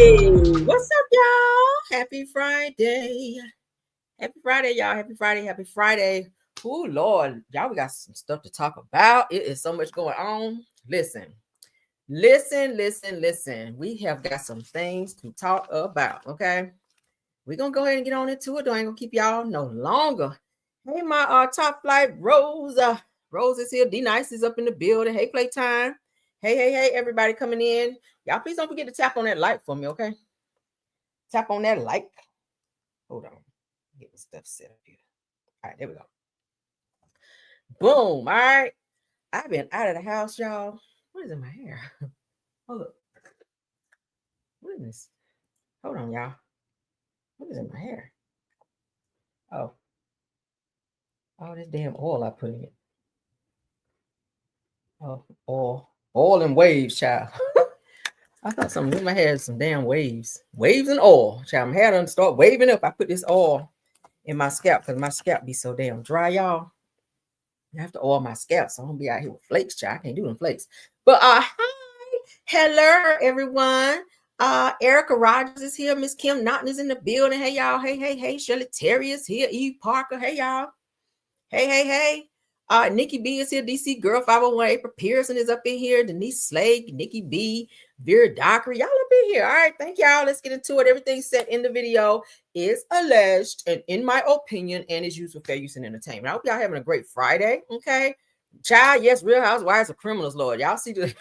Hey, what's up, y'all? Happy Friday. Happy Friday, y'all. Happy Friday. Happy Friday. Oh, Lord. Y'all, we got some stuff to talk about. It is so much going on. Listen. We have got some things to talk about, okay? We're going to go ahead and get on into it. I ain't going to keep y'all no longer. Hey, my top flight Rose. Rose is here. D-Nice is up in the building. Hey, playtime. Hey, everybody coming in. Y'all, please don't forget to tap on that like for me, okay? Tap on that like. Hold on. Get this stuff set up here. All right, there we go. Boom. All right. I've been out of the house, y'all. What is in my hair? Hold up. What is this? Hold on, y'all. What is in my hair? Oh, this damn oil I put in it. Oh, oil and waves, child. I thought something in my hair, some damn waves and oil. Child, my hair done start waving up. I put this oil in my scalp because my scalp be so damn dry, y'all. I have to oil my scalp, so I don't be out here with flakes, child. I can't do them flakes. But hi, hello everyone. Erica Rogers is here. Miss Kim Naughton is in the building. Hey y'all. Hey. Shirley Terry is here. Eve Parker. Hey y'all. Hey. Nikki B is here. DC Girl 501. April Pearson is up in here. Denise Slade, Nikki B, Vera Dockery. Y'all up in here. All right. Thank y'all. Let's get into it. Everything said in the video is alleged and in my opinion and is used for fair use and entertainment. I hope y'all having a great Friday. Okay. Child, yes, Real Housewives of Criminals, Lord. Y'all see the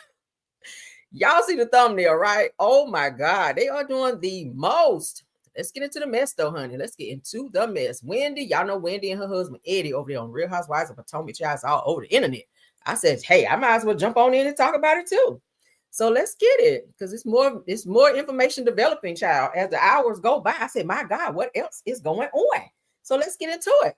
thumbnail, right? Oh my God. They are doing the most. Let's get into the mess, though, honey. Let's get into the mess. Wendy, y'all know Wendy and her husband, Eddie, over there on Real Housewives of Potomac. Child, all over the internet. I said, hey, I might as well jump on in and talk about it, too. So let's get it, because it's more information developing, child. As the hours go by, I said, my God, what else is going on? So let's get into it.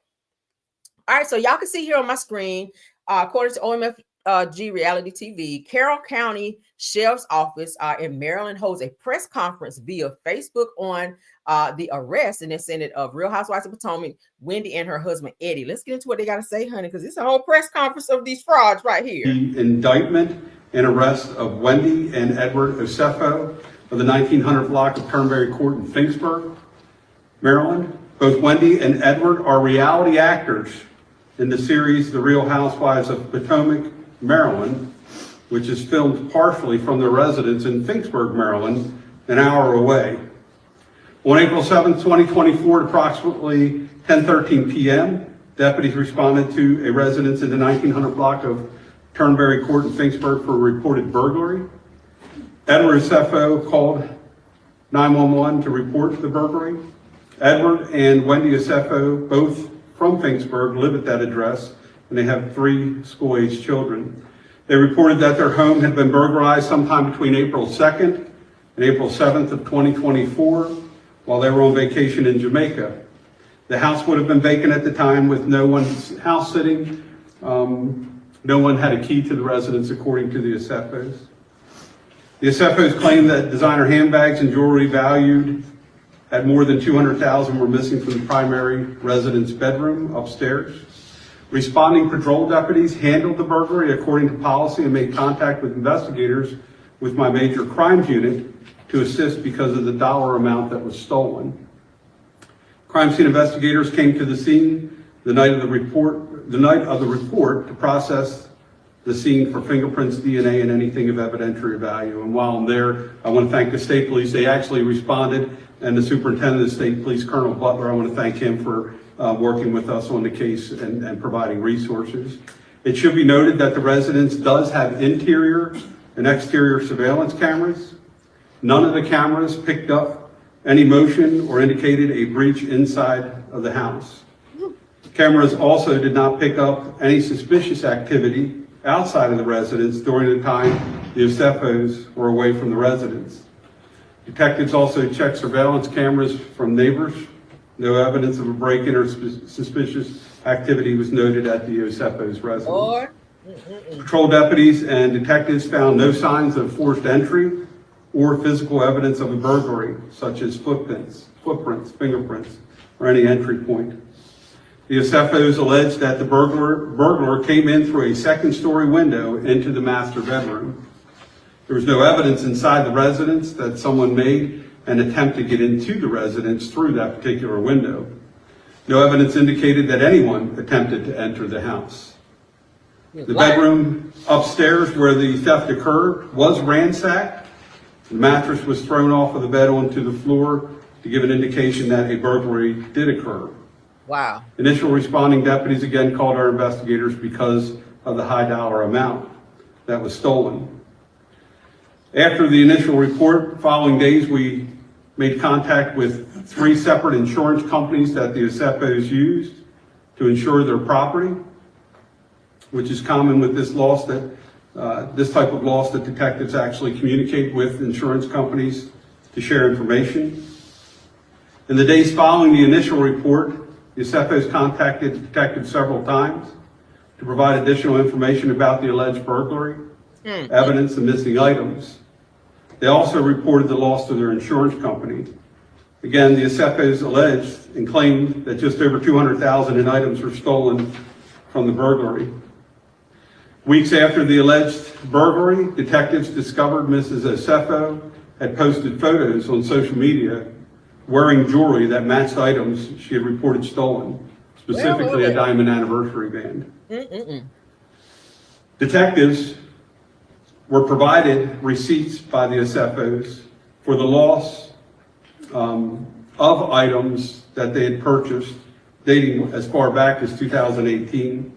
All right, so y'all can see here on my screen, according to OMFG Reality TV, Carroll County Sheriff's Office in Maryland holds a press conference via Facebook on the arrest and the Senate of Real Housewives of Potomac, Wendy and her husband, Eddie. Let's get into what they got to say, honey, because it's a whole press conference of these frauds right here. The indictment and arrest of Wendy and Edward Osefo of the 1900 block of Turnberry Court in Finksburg, Maryland. Both Wendy and Edward are reality actors in the series The Real Housewives of Potomac, Maryland, which is filmed partially from their residence in Finksburg, Maryland, an hour away. On April 7, 2024, at approximately 10:13 p.m., deputies responded to a residence in the 1900 block of Turnberry Court in Finksburg for a reported burglary. Edward Osefo called 911 to report the burglary. Edward and Wendy Osefo, both from Finksburg, live at that address, and they have 3 school-aged children. They reported that their home had been burglarized sometime between April 2nd and April 7th of 2024 while they were on vacation in Jamaica. The house would have been vacant at the time with no one's house sitting. No one had a key to the residence, according to the Osefos. The Osefos claim that designer handbags and jewelry valued at more than $200,000 were missing from the primary residence bedroom upstairs. Responding patrol deputies handled the burglary according to policy and made contact with investigators with my major crimes unit to assist because of the dollar amount that was stolen. Crime scene investigators came to the scene the night of the report to process the scene for fingerprints, DNA, and anything of evidentiary value. And while I'm there, I want to thank the state police. They actually responded, and the superintendent of the state police, Colonel Butler, I want to thank him for working with us on the case and providing resources. It should be noted that the residence does have interior and exterior surveillance cameras. None of the cameras picked up any motion or indicated a breach inside of the house. Cameras also did not pick up any suspicious activity outside of the residence during the time the Osefos were away from the residence. Detectives also checked surveillance cameras from neighbors. No evidence of a break-in or suspicious activity was noted at the Osefos' residence. Patrol deputies and detectives found no signs of forced entry or physical evidence of a burglary, such as footprints, fingerprints, or any entry point. The Osefos alleged that the burglar came in through a second-story window into the master bedroom. There was no evidence inside the residence that someone made and attempt to get into the residence through that particular window. No evidence indicated that anyone attempted to enter the house. The bedroom upstairs where the theft occurred was ransacked. The mattress was thrown off of the bed onto the floor to give an indication that a burglary did occur. Wow. Initial responding deputies again called our investigators because of the high dollar amount that was stolen. After the initial report, following days, we made contact with 3 separate insurance companies that the ASEPOs used to insure their property, which is common with this loss this type of loss that detectives actually communicate with insurance companies to share information. In the days following the initial report, the ASEPOs contacted the detectives several times to provide additional information about the alleged burglary, evidence, and missing items. They also reported the loss to their insurance company. Again, the ASEPOs alleged and claimed that just over $200,000 in items were stolen from the burglary. Weeks after the alleged burglary, detectives discovered Mrs. ASEPO had posted photos on social media wearing jewelry that matched items she had reported stolen, specifically a diamond anniversary band. Detectives were provided receipts by the ASEPOs for the loss of items that they had purchased dating as far back as 2018.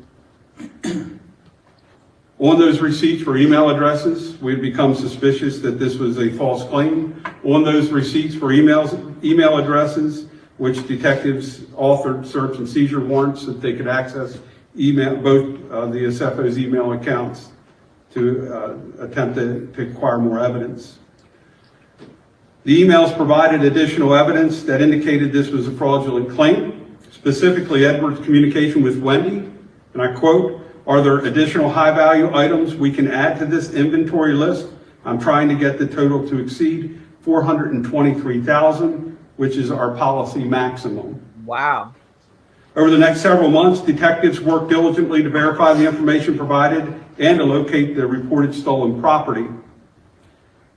On those receipts were email addresses. We had become suspicious that this was a false claim. On those receipts were email addresses, which detectives authored search and seizure warrants so that they could access both the ASEPO's email accounts to attempt to acquire more evidence. The emails provided additional evidence that indicated this was a fraudulent claim, specifically Edward's communication with Wendy, and I quote, "Are there additional high-value items we can add to this inventory list? I'm trying to get the total to exceed $423,000, which is our policy maximum." Wow. Over the next several months, detectives worked diligently to verify the information provided and to locate the reported stolen property.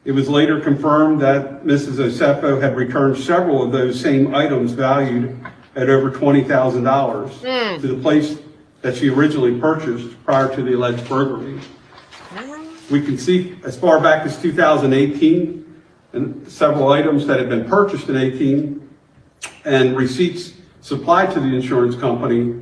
It was later confirmed that Mrs. ASEPO had returned several of those same items valued at over $20,000 to the place that she originally purchased prior to the alleged burglary. We can see as far back as 2018 and several items that had been purchased in 18 and receipts supplied to the insurance company,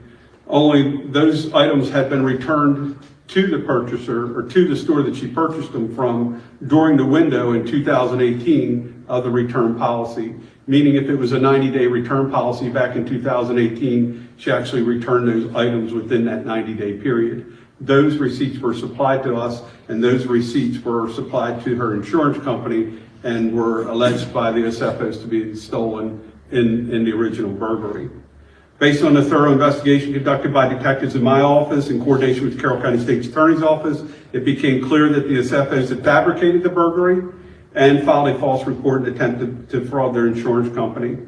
only those items had been returned to the purchaser or to the store that she purchased them from during the window in 2018 of the return policy. Meaning if it was a 90-day return policy back in 2018, she actually returned those items within that 90-day period. Those receipts were supplied to us, and those receipts were supplied to her insurance company and were alleged by the ASEPOs to be stolen in the original burglary. Based on a thorough investigation conducted by detectives in my office in coordination with the Carroll County State's Attorney's Office, it became clear that the ASEPOs had fabricated the burglary and filed a false report and attempted to fraud their insurance company.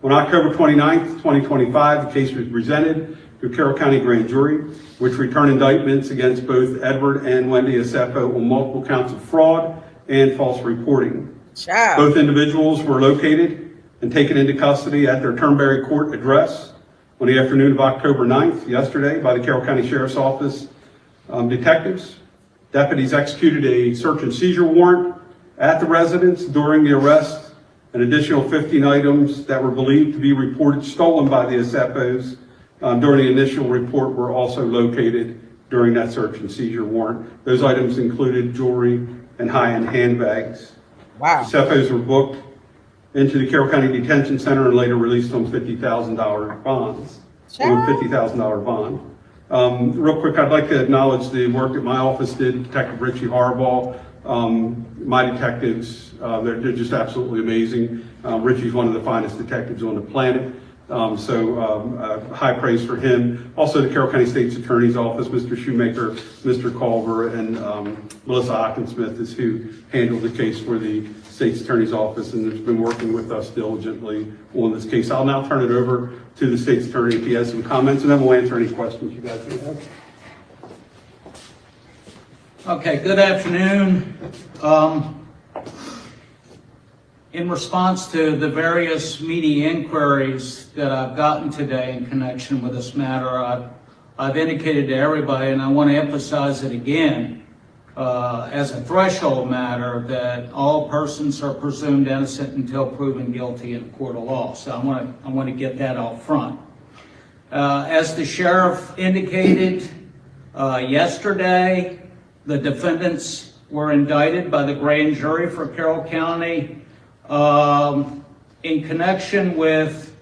On October 29th, 2025, the case was presented to a Carroll County grand jury, which returned indictments against both Edward and Wendy ASEPO on multiple counts of fraud and false reporting. Both individuals were located and taken into custody at their Turnberry Court address on the afternoon of October 9th, yesterday, by the Carroll County Sheriff's Office detectives. Deputies executed a search and seizure warrant at the residence during the arrest. An additional 15 items that were believed to be reported stolen by the ASEPOs during the initial report were also located during that search and seizure warrant. Those items included jewelry and high-end handbags. Wow. ASEPOs were booked into the Carroll County Detention Center and later released on $50,000 bonds. On $50,000 bond. Real quick, I'd like to acknowledge the work that my office did, Detective Richie Harbaugh. My detectives, they're just absolutely amazing. Richie's one of the finest detectives on the planet. High praise for him. Also the Carroll County State's Attorney's Office, Mr. Shoemaker, Mr. Culver, and Melissa Hockensmith is who handled the case for the State's Attorney's Office and has been working with us diligently on this case. I'll now turn it over to the State's Attorney if he has some comments, and then we'll answer any questions you guys may have. Okay, good afternoon. in response to the various media inquiries that I've gotten today in connection with this matter, I've indicated to everybody, and I want to emphasize it again, as a threshold matter, that all persons are presumed innocent until proven guilty in a court of law. So I want to get that out front. As the sheriff indicated yesterday, the defendants were indicted by the grand jury for Carroll County in connection with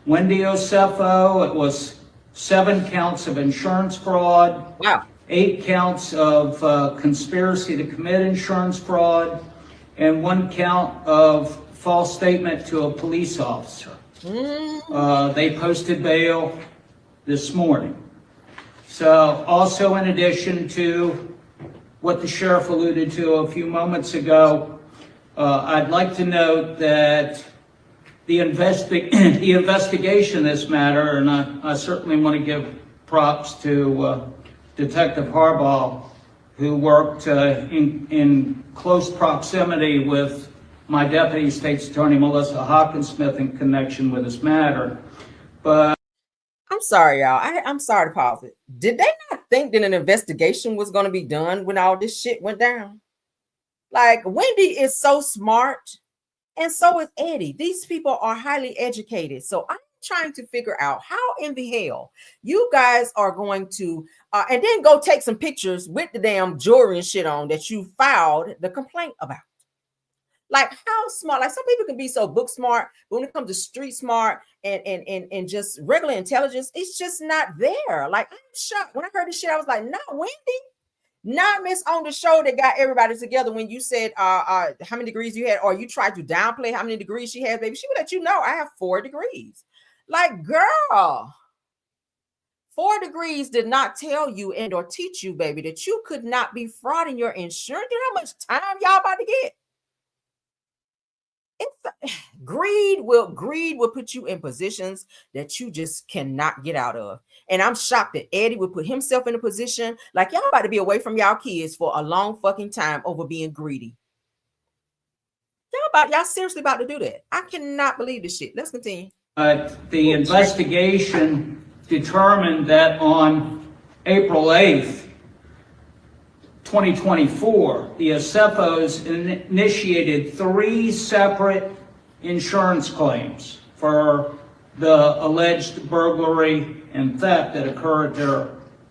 Wendy Osefo. It was 7 counts of insurance fraud. Wow. 8 counts of conspiracy to commit insurance fraud, and 1 count of false statement to a police officer. They posted bail this morning. So also, in addition to what the sheriff alluded to a few moments ago, I'd like to note that the investigation in this matter, and I certainly want to give props to Detective Harbaugh, who worked in close proximity with my Deputy State's Attorney, Melissa Hawkinsmith, in connection with this matter. But I'm sorry, y'all. I'm sorry to pause it. Did they not think that an investigation was going to be done when all this shit went down? Like, Wendy is so smart, and so is Eddie. These people are highly educated. So I'm trying to figure out how in the hell you guys are going to, and then go take some pictures with the damn jewelry and shit on that you filed the complaint about. Like, how smart? Like, some people can be so book smart, but when it comes to street smart and just regular intelligence, it's just not there. Like, I'm shocked. When I heard this shit, I was like, not Wendy, not Miss on the show that got everybody together when you said how many degrees you had, or you tried to downplay how many degrees she has, baby. She would let you know I have 4 degrees. Like, girl, 4 degrees did not tell you and or teach you, baby, that you could not be frauding your insurance. You know how much time y'all about to get? Greed will put you in positions that you just cannot get out of. And I'm shocked that Eddie would put himself in a position like y'all about to be away from y'all kids for a long fucking time over being greedy. Y'all seriously about to do that? I cannot believe this shit. Let's continue. The investigation determined that on April 8th, 2024, the Osefos initiated 3 separate insurance claims for the alleged burglary and theft that occurred at their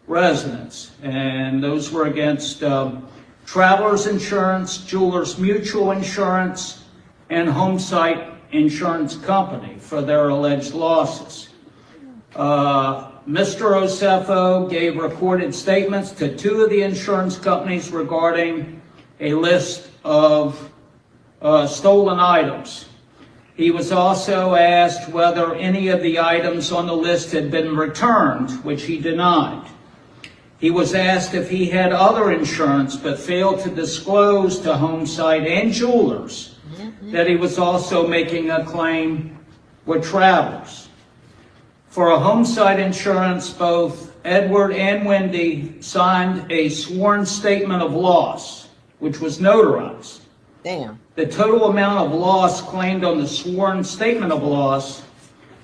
residence. And those were against Travelers Insurance, Jewelers Mutual Insurance, and Homesite Insurance Company for their alleged losses. Mr. Osefo gave recorded statements to 2 of the insurance companies regarding a list of stolen items. He was also asked whether any of the items on the list had been returned, which he denied. He was asked if he had other insurance but failed to disclose to Homesite and Jewelers that he was also making a claim with Travelers. For a Homesite insurance, both Edward and Wendy signed a sworn statement of loss, which was notarized. Damn. The total amount of loss claimed on the sworn statement of loss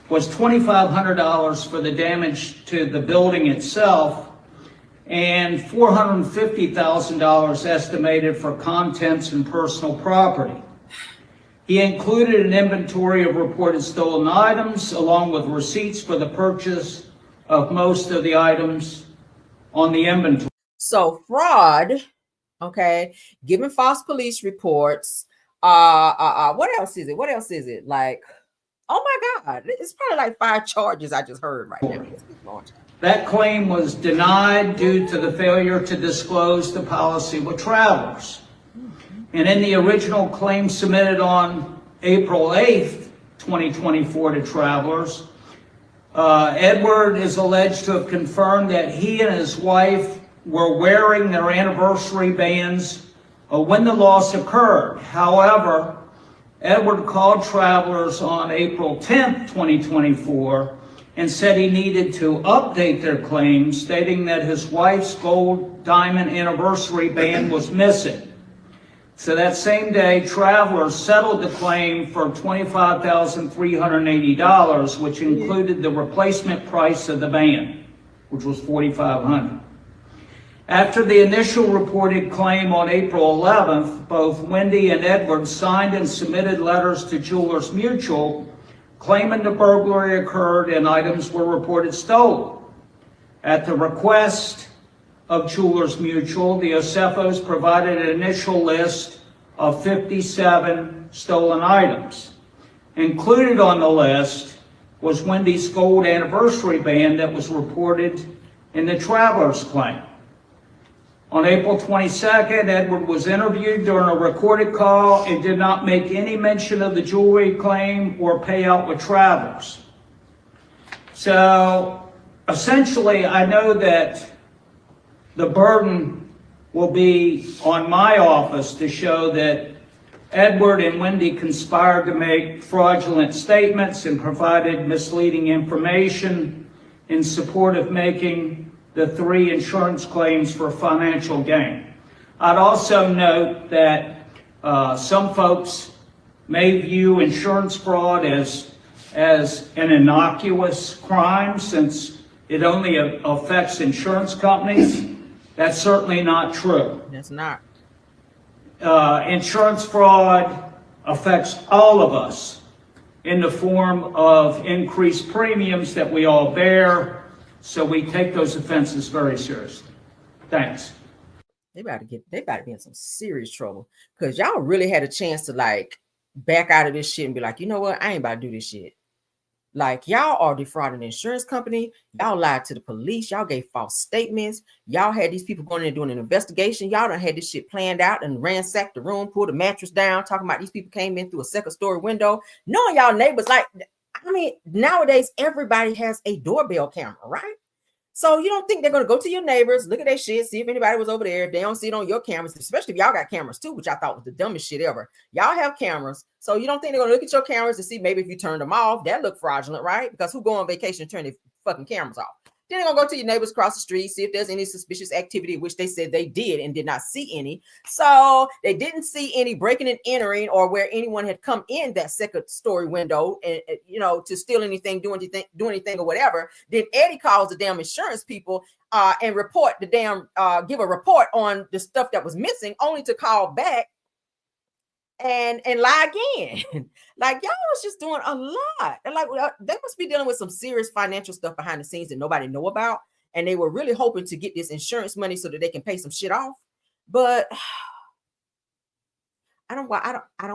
was $2,500 for the damage to the building itself and $450,000 estimated for contents and personal property. He included an inventory of reported stolen items along with receipts for the purchase of most of the items on the inventory. So fraud, okay, giving false police reports. What else is it? What else is it? Like, oh my God, it's probably like 5 charges I just heard right now. That claim was denied due to the failure to disclose the policy with Travelers. And in the original claim submitted on April 8th, 2024 to Travelers, Edward is alleged to have confirmed that he and his wife were wearing their anniversary bands when the loss occurred. However, Edward called Travelers on April 10th, 2024, and said he needed to update their claims, stating that his wife's gold diamond anniversary band was missing. So that same day, Travelers settled the claim for $25,380, which included the replacement price of the van, which was $4,500. After the initial reported claim on April 11th, both Wendy and Edward signed and submitted letters to Jewelers Mutual claiming the burglary occurred and items were reported stolen. At the request of Jewelers Mutual, the Osefos provided an initial list of 57 stolen items. Included on the list was Wendy's gold anniversary band that was reported in the Travelers claim. On April 22nd, Edward was interviewed during a recorded call and did not make any mention of the jewelry claim or payout with Travelers. So essentially, I know that the burden will be on my office to show that Edward and Wendy conspired to make fraudulent statements and provided misleading information in support of making the 3 insurance claims for financial gain. I'd also note that some folks may view insurance fraud as an innocuous crime since it only affects insurance companies. That's certainly not true. That's not. Insurance fraud affects all of us in the form of increased premiums that we all bear. So we take those offenses very seriously. Thanks. They about to be in some serious trouble because y'all really had a chance to like back out of this shit and be like, you know what? I ain't about to do this shit. Like, y'all are defrauding the insurance company. Y'all lied to the police. Y'all gave false statements. Y'all had these people going in and doing an investigation. Y'all done had this shit planned out and ransacked the room, pulled the mattress down, talking about these people came in through a second-story window. Knowing y'all neighbors, like, I mean, nowadays, everybody has a doorbell camera, right? So you don't think they're going to go to your neighbors, look at their shit, see if anybody was over there. If they don't see it on your cameras, especially if y'all got cameras too, which I thought was the dumbest shit ever. Y'all have cameras. So you don't think they're going to look at your cameras to see maybe if you turned them off, that look fraudulent, right? Because who go on vacation and turn their fucking cameras off? Then they're going to go to your neighbors across the street, see if there's any suspicious activity, which they said they did and did not see any. So they didn't see any breaking and entering or where anyone had come in that second story window and, you know, to steal anything, do anything or whatever. Then Eddie calls the damn insurance people and report the damn, give a report on the stuff that was missing, only to call back and lie again. Like, y'all was just doing a lot. And like, they must be dealing with some serious financial stuff behind the scenes that nobody know about. And they were really hoping to get this insurance money so that they can pay some shit off. But I don't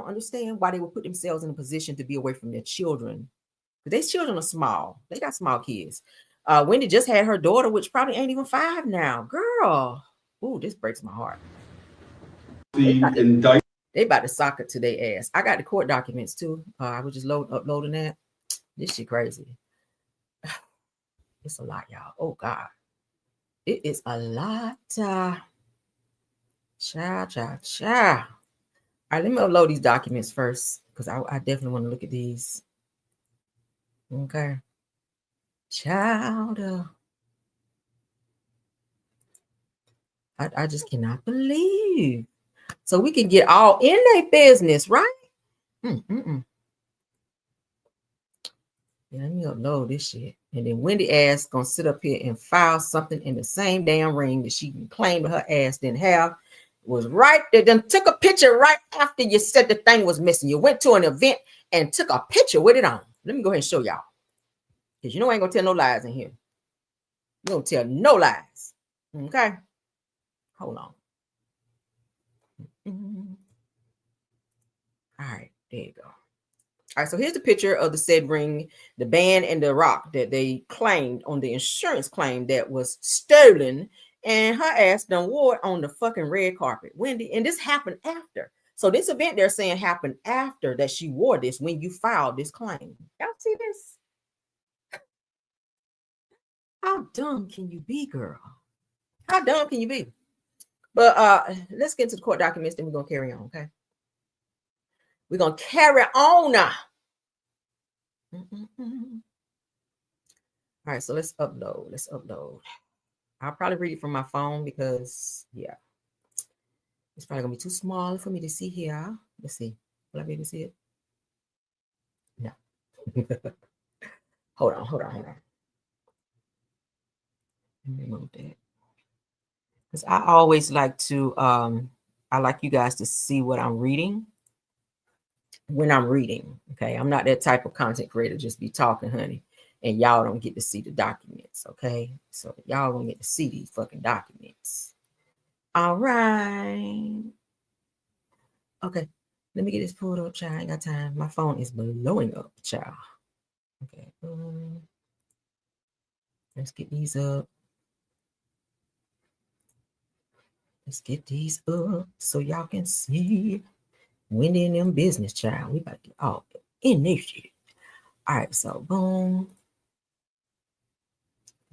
understand why they would put themselves in a position to be away from their children. But their children are small. They got small kids. Wendy just had her daughter, which probably ain't even 5 now. Girl. Ooh, this breaks my heart. They about to sock it to their ass. I got the court documents too. I was just uploading that. This shit crazy. It's a lot, y'all. Oh God. It is a lot. Cha. All right, let me upload these documents first because I definitely want to look at these. Okay. Child. I just cannot believe. So we can get all in their business, right? Yeah, let me upload this shit. And then Wendy ass gonna sit up here and file something in the same damn ring that she claimed her ass didn't have. It was right there. Then took a picture right after you said the thing was missing. You went to an event and took a picture with it on. Let me go ahead and show y'all. Because you know I ain't gonna tell no lies in here. You don't tell no lies. Okay. Hold on. All right, there you go. All right, so here's the picture of the said ring, the band and the rock that they claimed on the insurance claim that was stolen, and her ass done wore it on the fucking red carpet. Wendy, and this happened after. So this event they're saying happened after that she wore this when you filed this claim. Y'all see this? How dumb can you be, girl? How dumb can you be? But let's get into the court documents, then we're going to carry on, okay? We're going to carry on now. All right, so let's upload. I'll probably read it from my phone because, yeah. It's probably gonna be too small for me to see here. Let's see. Will I be able to see it? No. Hold on. Let me remove that. Because I always like to I like you guys to see what I'm reading when I'm reading. Okay. I'm not that type of content creator, just be talking, honey. And y'all don't get to see the documents. Okay. So y'all don't get to see these fucking documents. All right. Okay. Let me get this pulled up, child. I ain't got time. My phone is blowing up, child. Okay. Let's get these up. Let's get these up so y'all can see. Wendy and them business, child. We about to get all in this shit. All right, so boom.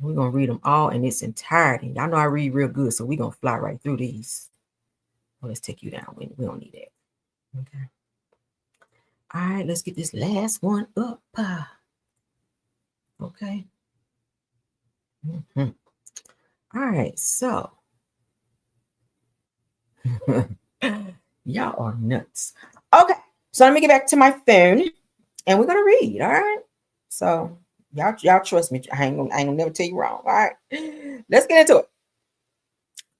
We're gonna read them all in its entirety. Y'all know I read real good, so we're gonna fly right through these. Well, let's take you down. We don't need that. Okay. All right, let's get this last one up. Okay. All right, so y'all are nuts. Okay, so let me get back to my phone and we're gonna read. All right. So y'all trust me. I ain't gonna never tell you wrong. All right. Let's get into it.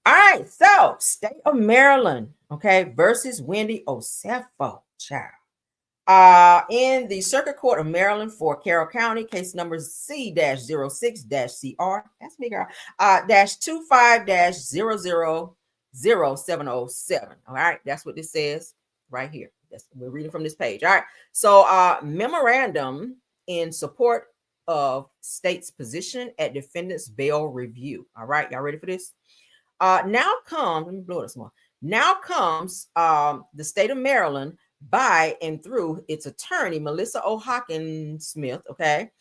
All right. So state of Maryland, okay, versus Wendy Osefo, child. In the Circuit Court of Maryland for Carroll County, case number C-06-CR, that's me, girl, -25-000707. All right, that's what this says right here. We're reading from this page. All right, so memorandum in support of state's position at defendant's bail review. All right, y'all ready for this? Now comes, let me blow this one. Now comes the state of Maryland by and through its attorney, Melissa O'Hawkins Smith, okay,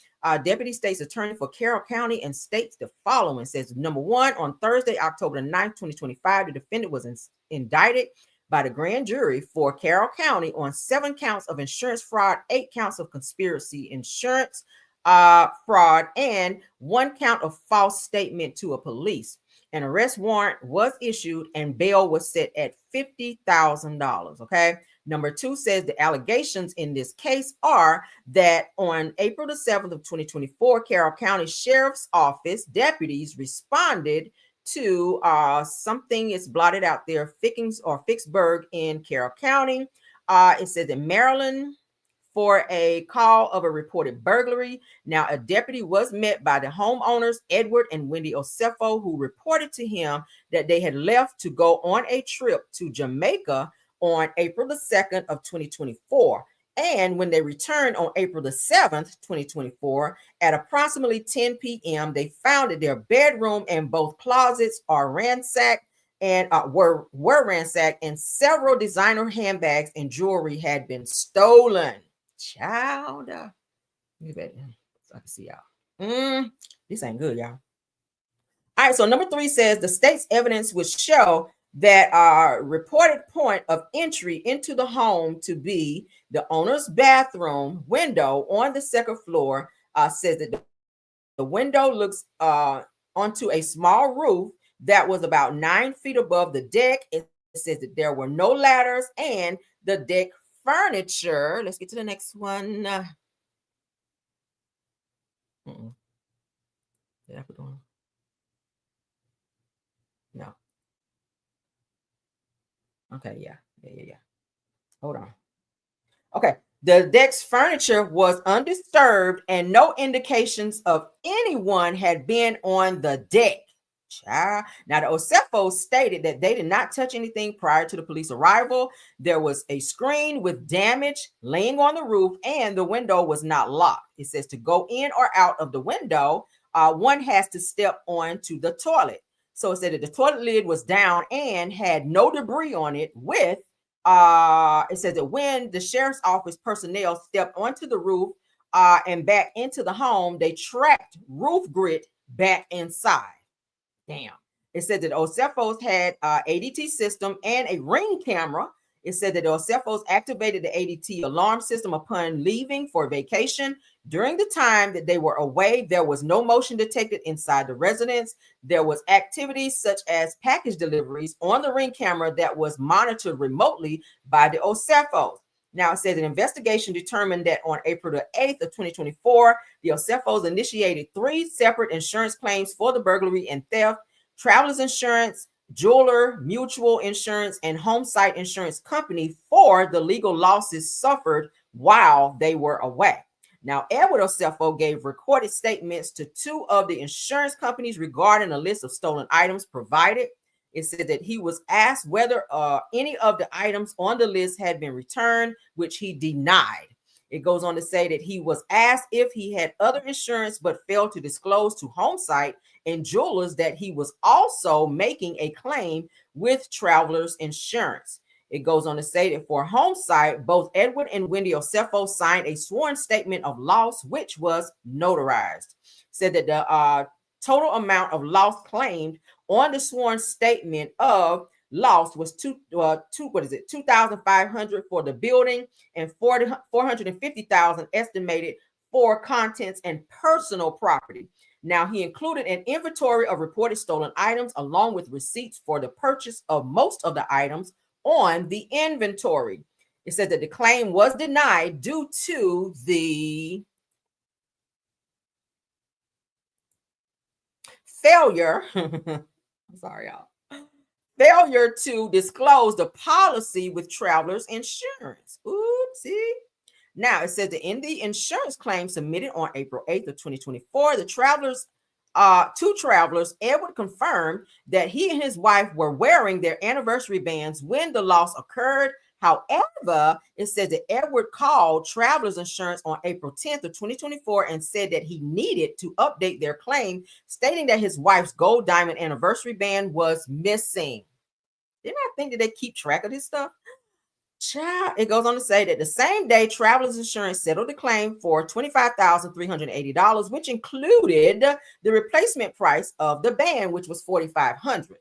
deputy state's attorney for Carroll County, and states the following. It says, number one, on Thursday, October the 9th, 2025, the defendant was indicted by the grand jury for Carroll County on 7 counts of insurance fraud, 8 counts of conspiracy insurance fraud, and 1 count of false statement to a police. An arrest warrant was issued and bail was set at $50,000. Okay. Number 2 says the allegations in this case are that on April the 7th of 2024, Carroll County Sheriff's Office deputies responded to something is blotted out there, Ficksburg in Carroll County. It says in Maryland, for a call of a reported burglary. Now, a deputy was met by the homeowners, Edward and Wendy Osefo, who reported to him that they had left to go on a trip to Jamaica on April the 2nd of 2024. And when they returned on April the 7th, 2024, at approximately 10 p.m., they found that their bedroom and both closets are ransacked and were ransacked, and several designer handbags and jewelry had been stolen. Child, you better so I can see y'all. This ain't good, y'all. All right, so number 3 says the state's evidence would show that reported point of entry into the home to be the owner's bathroom window on the 2nd floor. Says that the window looks onto a small roof that was about 9 feet above the deck. It says that there were no ladders and the deck furniture. Let's get to the next one. Did I put on? No. Okay, yeah. Hold on. Okay. The deck's furniture was undisturbed and no indications of anyone had been on the deck. Child. Now, the Osefos stated that they did not touch anything prior to the police arrival. There was a screen with damage laying on the roof, and the window was not locked. It says to go in or out of the window, one has to step onto the toilet. So it said that the toilet lid was down and had no debris on it. With it says that when the sheriff's office personnel stepped onto the roof and back into the home, they tracked roof grit back inside. Damn. It said that Osefos had ADT system and a ring camera It said that the Osefos activated the ADT alarm system upon leaving for vacation. During the time that they were away, there was no motion detected inside the residence. There was activities such as package deliveries on the Ring camera that was monitored remotely by the Osefos. Now, it says an investigation determined that on April the 8th of 2024, the Osefos initiated 3 separate insurance claims for the burglary and theft. Travelers Insurance, Jeweler Mutual Insurance, and Home Site Insurance Company for the legal losses suffered while they were away. Now, Edward Osefo gave recorded statements to 2 of the insurance companies regarding a list of stolen items provided. It said that he was asked whether any of the items on the list had been returned, which he denied. It goes on to say that he was asked if he had other insurance but failed to disclose to Homesite and Jewelers that he was also making a claim with Travelers Insurance. It goes on to say that for Homesite, both Edward and Wendy Osefo signed a sworn statement of loss, which was notarized. Said that the total amount of loss claimed on the sworn statement of loss was $2,500 for the building and $450,000 estimated for contents and personal property. Now, he included an inventory of reported stolen items along with receipts for the purchase of most of the items on the inventory. It said that the claim was denied due to the failure failure to disclose the policy with Travelers Insurance. Oopsie. Now, it says that in the insurance claim submitted on April 8th of 2024, the Travelers, 2 travelers, Edward confirmed that he and his wife were wearing their anniversary bands when the loss occurred. However, it says that Edward called Travelers Insurance on April 10th of 2024 and said that he needed to update their claim, stating that his wife's gold diamond anniversary band was missing. Didn't I think that they keep track of this stuff? Child, it goes on to say that the same day, Travelers Insurance settled the claim for $25,380, which included the replacement price of the band, which was $4,500.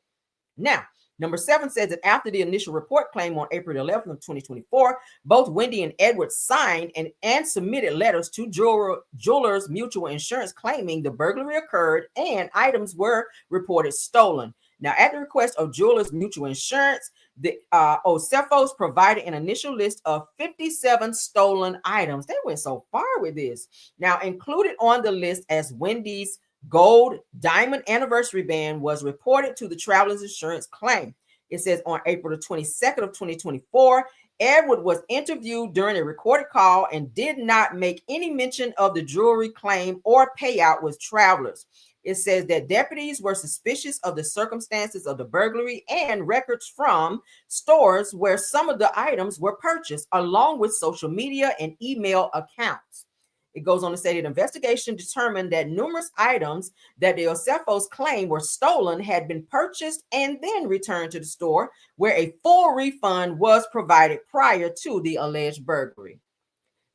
Now, number 7 says that after the initial report claim on April 11th of 2024, both Wendy and Edward signed and submitted letters to Jewelers Mutual Insurance claiming the burglary occurred and items were reported stolen. Now, at the request of Jewelers Mutual Insurance, the Osefos provided an initial list of 57 stolen items. They went so far with this. Now, included on the list as Wendy's gold diamond anniversary band was reported to the Travelers Insurance claim. It says on April the 22nd of 2024, Edward was interviewed during a recorded call and did not make any mention of the jewelry claim or payout with Travelers. It says that deputies were suspicious of the circumstances of the burglary and records from stores where some of the items were purchased, along with social media and email accounts. It goes on to say that investigation determined that numerous items that the Osefos claim were stolen had been purchased and then returned to the store, where a full refund was provided prior to the alleged burglary.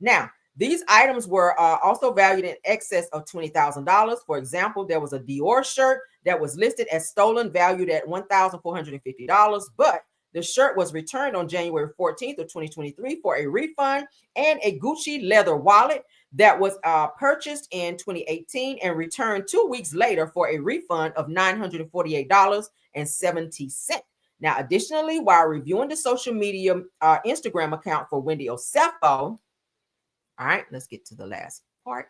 Now, these items were also valued in excess of $20,000. For example, there was a Dior shirt that was listed as stolen, valued at $1,450, but the shirt was returned on January 14th of 2023 for a refund, and a Gucci leather wallet that was purchased in 2018 and returned 2 weeks later for a refund of $948.70. Now, additionally, while reviewing the social media Instagram account for Wendy Osefo, all right, let's get to the last part.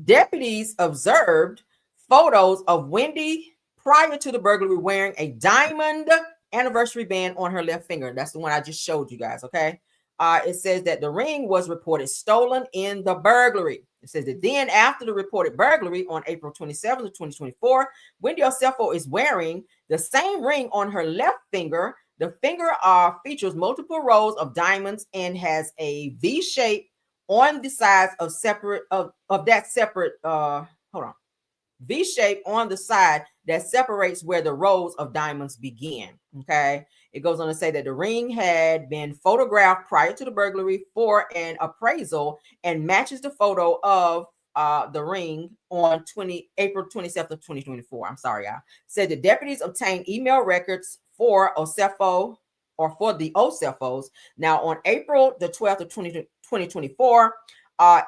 Deputies observed photos of Wendy prior to the burglary wearing a diamond anniversary band on her left finger. That's the one I just showed you guys, okay? It says that the ring was reported stolen in the burglary. It says that then after the reported burglary on April 27th of 2024, Wendy Osefo is wearing the same ring on her left finger. The finger features multiple rows of diamonds and has a V shape on the sides of V shape on the side that separates where the rows of diamonds begin. Okay. It goes on to say that the ring had been photographed prior to the burglary for an appraisal and matches the photo of the ring on April 27th of 2024. I'm sorry, y'all. Said the deputies obtained email records for Osefo or for the OSFOs. Now, on April the 12th of 2024,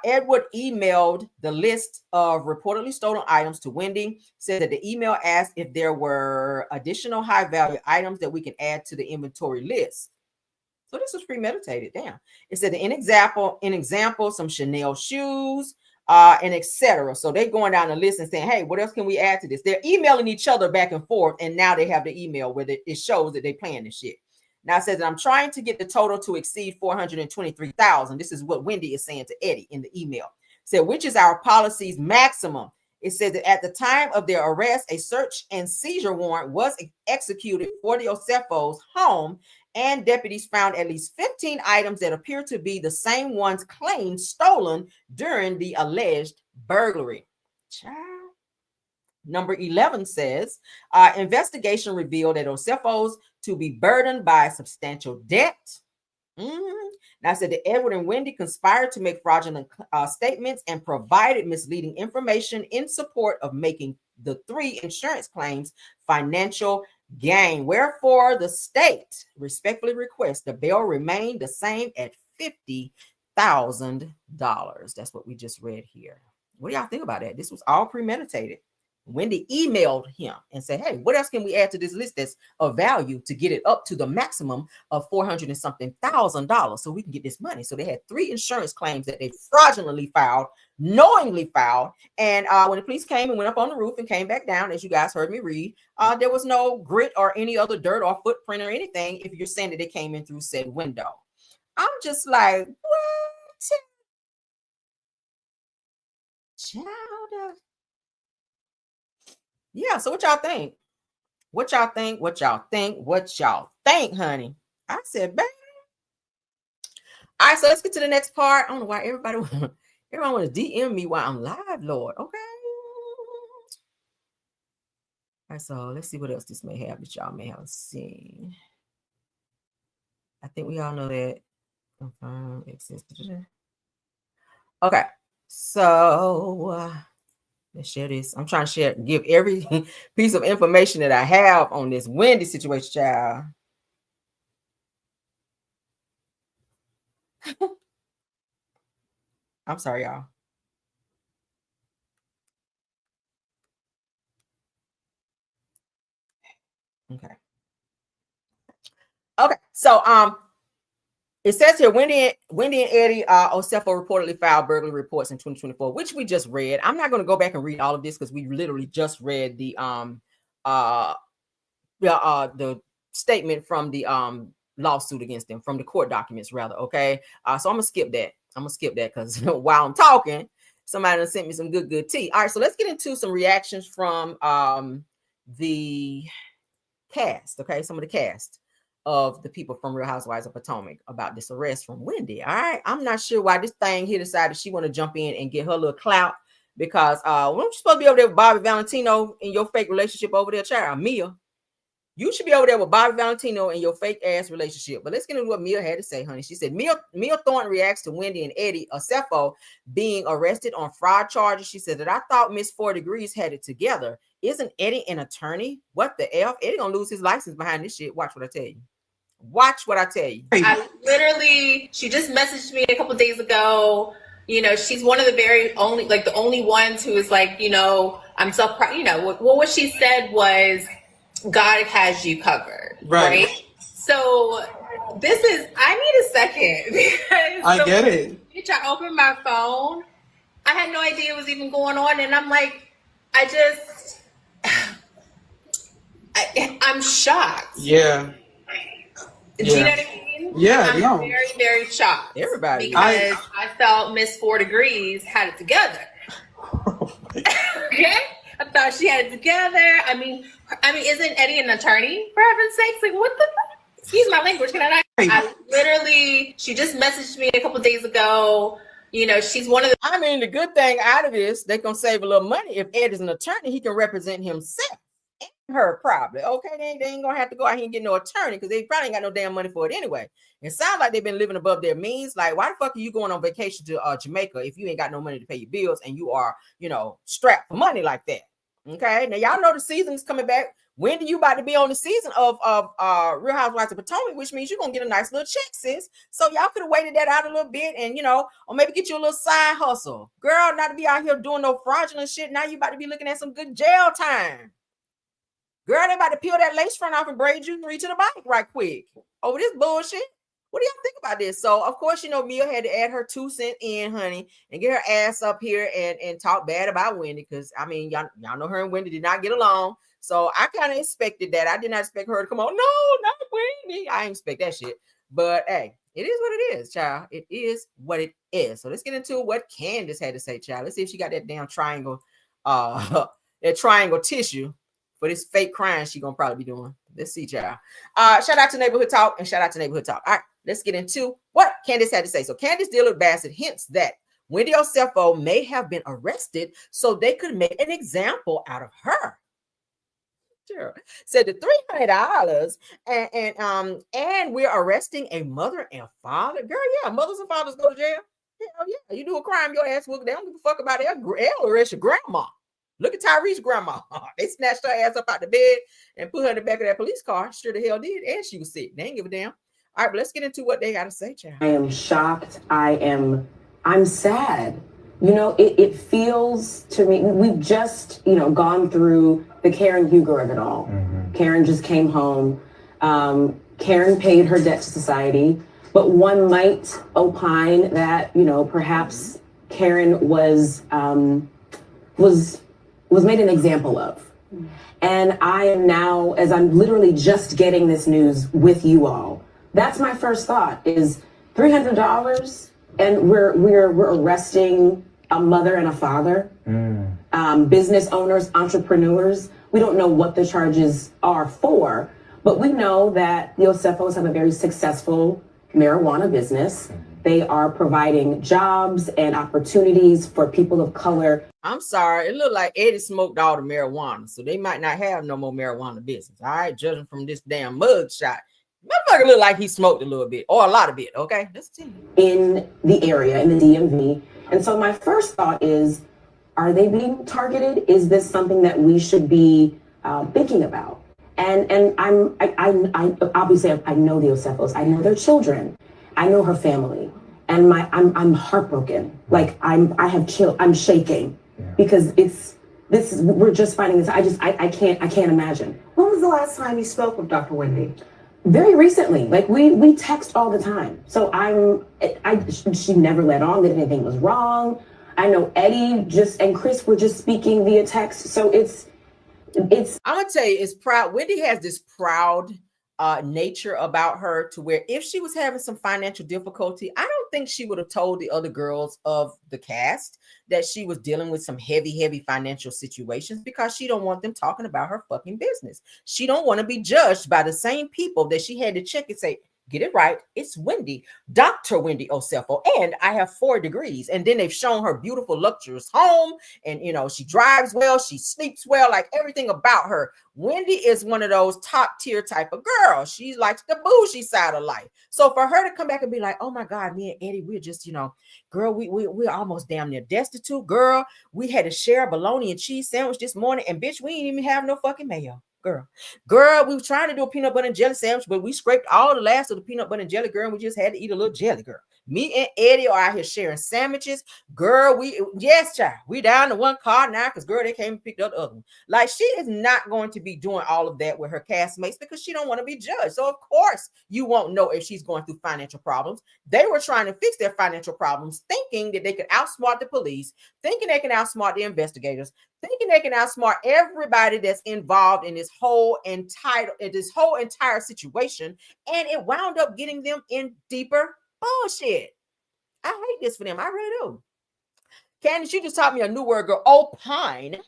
Edward emailed the list of reportedly stolen items to Wendy, said that the email asked if there were additional high value items that we can add to the inventory list. So this was premeditated. Damn. It said that in example, some Chanel shoes, and etc. So they're going down the list and saying, hey, what else can we add to this? They're emailing each other back and forth, and now they have the email where it shows that they're playing this shit. Now it says that I'm trying to get the total to exceed 423,000. This is what Wendy is saying to Eddie in the email. Said, which is our policy's maximum. It says that at the time of their arrest, a search and seizure warrant was executed for the Osefo's home, and deputies found at least 15 items that appear to be the same ones claimed stolen during the alleged burglary. Child. Number 11 says, investigation revealed that Osefo's to be burdened by substantial debt. Now, I said that Edward and Wendy conspired to make fraudulent statements and provided misleading information in support of making the 3 insurance claims financial gain. Wherefore, the state respectfully requests the bail remain the same at $50,000. That's what we just read here. What do y'all think about that? This was all premeditated. Wendy emailed him and said, hey, what else can we add to this list that's of value to get it up to the maximum of $400,000 and something so we can get this money? So they had 3 insurance claims that they fraudulently filed, knowingly filed. And when the police came and went up on the roof and came back down, as you guys heard me read, there was no grit or any other dirt or footprint or anything if you're saying that they came in through said window. I'm just like, what? Child. Yeah, so what y'all think? What y'all think? What y'all think? What y'all think, honey? I said, babe. All right, so let's get to the next part. I don't know why everybody want to DM me while I'm live, Lord. Okay. All right, so let's see what else this may have that y'all may have seen. I think we all know that. Confirm existed. Okay, so let's share this. I'm trying to give every piece of information that I have on this Wendy situation, child. I'm sorry, y'all. Okay. Okay, so it says here, Wendy and Eddie Osefo reportedly filed burglary reports in 2024, which we just read. I'm not going to go back and read all of this because we literally just read the statement from the lawsuit against them, from the court documents rather. Okay, so I'm gonna skip that. Because while I'm talking, somebody sent me some good tea. All right, so let's get into some reactions from the cast. Okay, some of the cast of the people from Real Housewives of Potomac about this arrest from Wendy. All right, I'm not sure why this thing here decided she want to jump in and get her little clout, because weren't you supposed to be over there with Bobby Valentino in your fake relationship over there, child? Mia, you should be over there with Bobby Valentino in your fake ass relationship. But let's get into what Mia had to say, honey. She said, Mia Thornton reacts to Wendy and Eddie Osefo being arrested on fraud charges. She said that I thought Miss 4 Degrees had it together. Isn't Eddie an attorney? What the F? Eddie gonna lose his license behind this shit. Watch what I tell you. Watch what I tell you. She just messaged me a couple days ago. You know, she's one of the very only, like the only ones who is like, you know, I'm so proud. You know, what she said was, God has you covered, right? So this is, I need a second because I get it. I opened my phone. I had no idea it was even going on, and I'm like, I'm shocked. Yeah. Do you know what I mean? Yeah, I'm very, very shocked. Everybody, because I felt Miss 4 Degrees had it together. Okay, I thought she had it together. I mean, isn't Eddie an attorney? For heaven's sakes, like what the? Excuse my language. Can I not? She just messaged me a couple days ago. You know, she's one of the. I mean, the good thing out of this, they're gonna save a little money. If Ed is an attorney, he can represent himself and her probably. Okay, they ain't gonna have to go out here and get no attorney because they probably ain't got no damn money for it anyway. It sounds like they've been living above their means. Like, why the fuck are you going on vacation to Jamaica if you ain't got no money to pay your bills and you are, you know, strapped for money like that? Okay, now y'all know the season is coming back. Wendy, you about to be on the season of Real Housewives of Potomac, which means you're gonna get a nice little check, sis. So y'all could have waited that out a little bit, and or maybe get you a little side hustle, girl. Not to be out here doing no fraudulent shit. Now you about to be looking at some good jail time, girl. They about to peel that lace front off and braid you 3 to the bike right quick over this bullshit. What do y'all think about this? So, of course, Mia had to add her 2 cents in, honey, and get her ass up here and talk bad about Wendy. Because, I mean, y'all know her and Wendy did not get along. So, I kind of expected that. I did not expect her to come on. No, not Wendy. I didn't expect that shit. But, hey, it is what it is, child. It is what it is. So, let's get into what Candace had to say, child. Let's see if she got that damn triangle, that triangle tissue for this fake crime she gonna probably be doing. Let's see, child. Shout out to Neighborhood Talk and shout out to Neighborhood Talk. All right, let's get into what Candace had to say. So Candace Dillard-Bassett hints that Wendy Osefo may have been arrested so they could make an example out of her. Sure. Said the $300 and we're arresting a mother and father. Girl, yeah, mothers and fathers go to jail. Hell yeah, you do a crime, your ass will. They don't give a fuck about it. They'll arrest your grandma. Look at Tyrese's grandma. They snatched her ass up out the bed and put her in the back of that police car. Sure the hell did. And she was sick. They ain't give a damn. All right, but let's get into what they got to say, child. I am shocked. I'm sad. It feels to me, we've just, gone through the Karen Huger of it all. Mm-hmm. Karen just came home. Karen paid her debt to society, but one might opine that, perhaps Karen was made an example of. And I am now, as I'm literally just getting this news with you all, that's my first thought is $300 and we're arresting a mother and a father, business owners, entrepreneurs. We don't know what the charges are for, but we know that the Osefos have a very successful marijuana business. They are providing jobs and opportunities for people of color. I'm sorry. It looked like Eddie smoked all the marijuana, so they might not have no more marijuana business. All right, judging from this damn mug shot. Motherfucker look like he smoked a little bit or a lot of it. Okay, let's see. In the area, in the DMV. And so my first thought is, are they being targeted? Is this something that we should be thinking about? And I obviously I know the Osefos. I know their children. I know her family, and I'm heartbroken. Like I'm shaking because we're just finding this. I can't imagine. When was the last time you spoke with Dr. Wendy? Very recently. Like we text all the time. So she never let on that anything was wrong. I know Eddie and Chris were just speaking via text. So it's I'm gonna tell you, it's proud. Wendy has this proud nature about her to where if she was having some financial difficulty, I don't think she would have told the other girls of the cast that she was dealing with some heavy financial situations because she don't want them talking about her fucking business. She don't want to be judged by the same people that she had to check and say, get it right. It's Wendy, Dr. Wendy Osefo, and I have 4 degrees. And then they've shown her beautiful, luxurious home. And, she drives well. She sleeps well, like everything about her. Wendy is one of those top tier type of girls. She likes the bougie side of life. So for her to come back and be like, oh my God, me and Eddie, we're just, girl, we're almost damn near destitute. Girl, we had to share a bologna and cheese sandwich this morning. And bitch, we ain't even have no fucking mayo. Girl, we were trying to do a peanut butter and jelly sandwich, but we scraped all the last of the peanut butter and jelly, girl, and we just had to eat a little jelly, girl. Me and Eddie are out here sharing sandwiches. Girl, yes, child. We down to 1 car now because, girl, they came and picked up the other one. Like, she is not going to be doing all of that with her castmates because she don't want to be judged. So, of course, you won't know if she's going through financial problems. They were trying to fix their financial problems, thinking that they could outsmart the police, thinking they can outsmart the investigators, thinking they can outsmart everybody that's involved in this whole entire situation. And it wound up getting them in deeper bullshit. I hate this for them. I really do. Candace, you just taught me a new word, girl. Opine.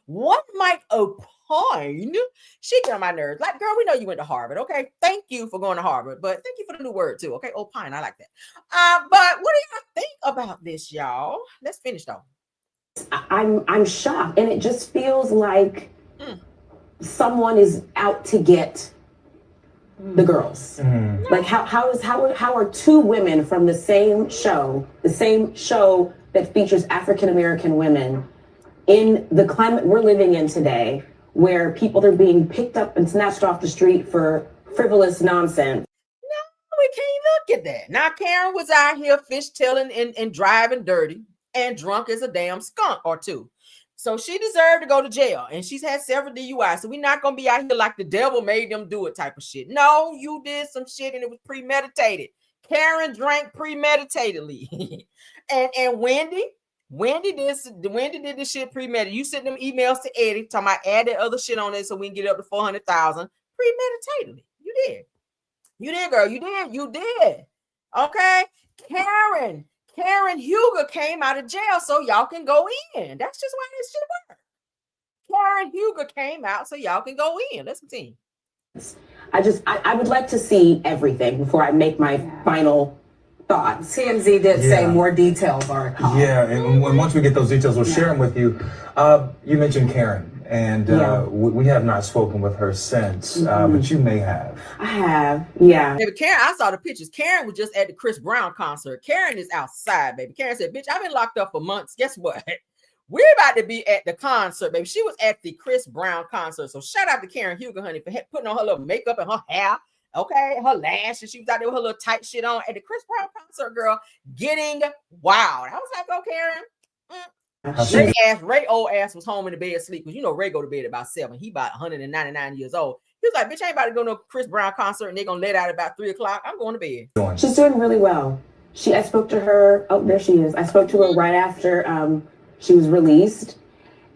What might opine? She get on my nerves. Like, girl, we know you went to Harvard. Okay. Thank you for going to Harvard. But thank you for the new word too. Okay. Opine. I like that. But what do y'all think about this, y'all? Let's finish though. I'm shocked. And it just feels like someone is out to get the girls. Like how are 2 women from the same show that features African American women in the climate we're living in today, where people are being picked up and snatched off the street for frivolous nonsense. We can't look at that. Now, Karen was out here fishtailing and driving dirty and drunk as a damn skunk or two. So she deserved to go to jail, and she's had several DUIs. So we're not going to be out here like the devil made them do it type of shit. No, you did some shit and it was premeditated. Karen drank premeditatedly. and Wendy did this shit premeditated. You sent them emails to Eddie talking about add that other shit on it so we can get up to 400,000 premeditatedly. You did. You did, girl. You did. Okay. Karen Huger came out of jail so y'all can go in. That's just why this shit works. Karen Huger came out so y'all can go in. Let's continue. I would like to see everything before I make my final thoughts. TMZ did say more details are called. Yeah, and once we get those details, we'll share them with you. You mentioned Karen, and we have not spoken with her since, but you may have. I have, yeah. Baby, Karen, I saw the pictures. Karen was just at the Chris Brown concert. Karen is outside, baby. Karen said, bitch, I've been locked up for months. Guess what? We're about to be at the concert, baby. She was at the Chris Brown concert. So shout out to Karen Huger, honey, for putting on her little makeup and her hair. Okay, her lashes. She was out there with her little tight shit on at the Chris Brown concert, girl, getting wild. I was like, oh, Karen. Ray old ass was home in the bed asleep because you know Ray go to bed about 7. He about 199 years old. He was like, bitch, I ain't about to go to a Chris Brown concert and they're gonna let out about 3 o'clock. I'm going to bed. She's doing really well. I spoke to her. Oh, there she is. I spoke to her right after she was released,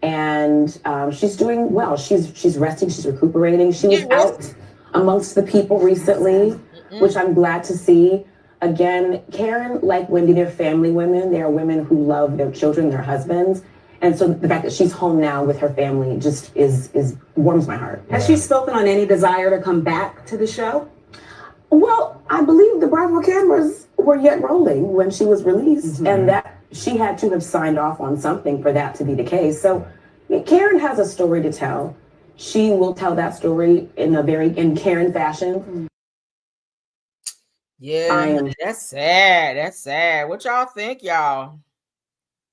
and she's doing well. She's resting. She's recuperating. She was out amongst the people recently, which I'm glad to see. Again, Karen, like Wendy, they're family women. They are women who love their children, their husbands. And so the fact that she's home now with her family just is warms my heart. Has she spoken on any desire to come back to the show? Well, I believe the Bravo cameras were yet rolling when she was released, and that she had to have signed off on something for that to be the case. So Karen has a story to tell. She will tell that story in Karen fashion. Yeah, that's sad. That's sad. What y'all think, y'all?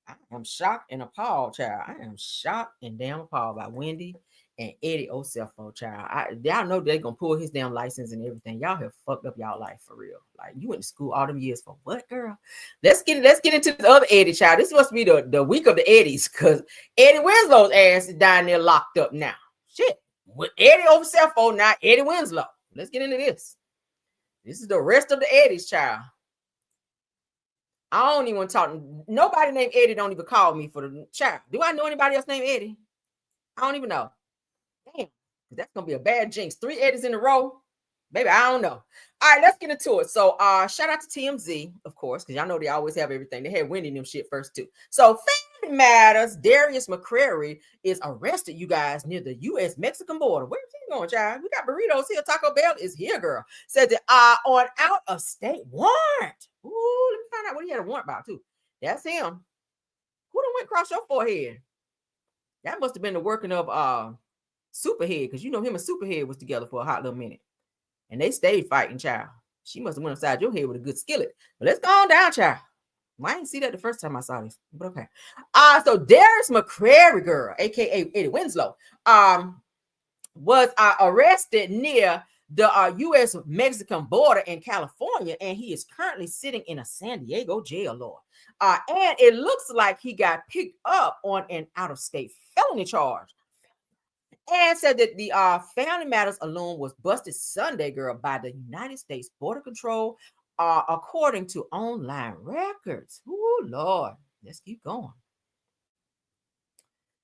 I am shocked and appalled, child. I am shocked and damn appalled by Wendy and Eddie Osefo, child. Y'all know they're gonna pull his damn license and everything. Y'all have fucked up y'all life for real. Like, you went to school all them years for what, girl? Let's get into the other Eddie, child. This must be the week of the Eddies, because Eddie Winslow's ass is down there locked up now. Shit. With Eddie Osefo, now Eddie Winslow. Let's get into this. This is the rest of the Eddies, child. I don't even want to talk. Nobody named Eddie don't even call me for the child. Do I know anybody else named Eddie? I don't even know. Damn, that's gonna be a bad jinx. 3 Eddies in a row, baby. I don't know. All right, let's get into it. So, shout out to TMZ, of course, because y'all know they always have everything. They had Wendy and them shit first too. So, Family Matters, Darius McCrary is arrested, you guys, near the U.S.-Mexican border. Where's he going, child? We got burritos here. Taco Bell is here, girl. Said that on out-of-state warrant. Ooh, let me find out what he had a warrant about too. That's him. Who done went across your forehead? That must have been the working of Superhead, because you know him and Superhead was together for a hot little minute. And they stayed fighting, child. She must have went upside your head with a good skillet. But let's go on down, child. Well, I didn't see that the first time I saw this, but okay. So Darius McCrary, girl, aka Eddie Winslow, was arrested near the U.S.-Mexican border in California, and he is currently sitting in a San Diego jail, Lord. And it looks like he got picked up on an out-of-state felony charge. And said that the Family Matters alone was busted Sunday, girl, by the United States Border Control, according to online records. Oh, Lord. Let's keep going.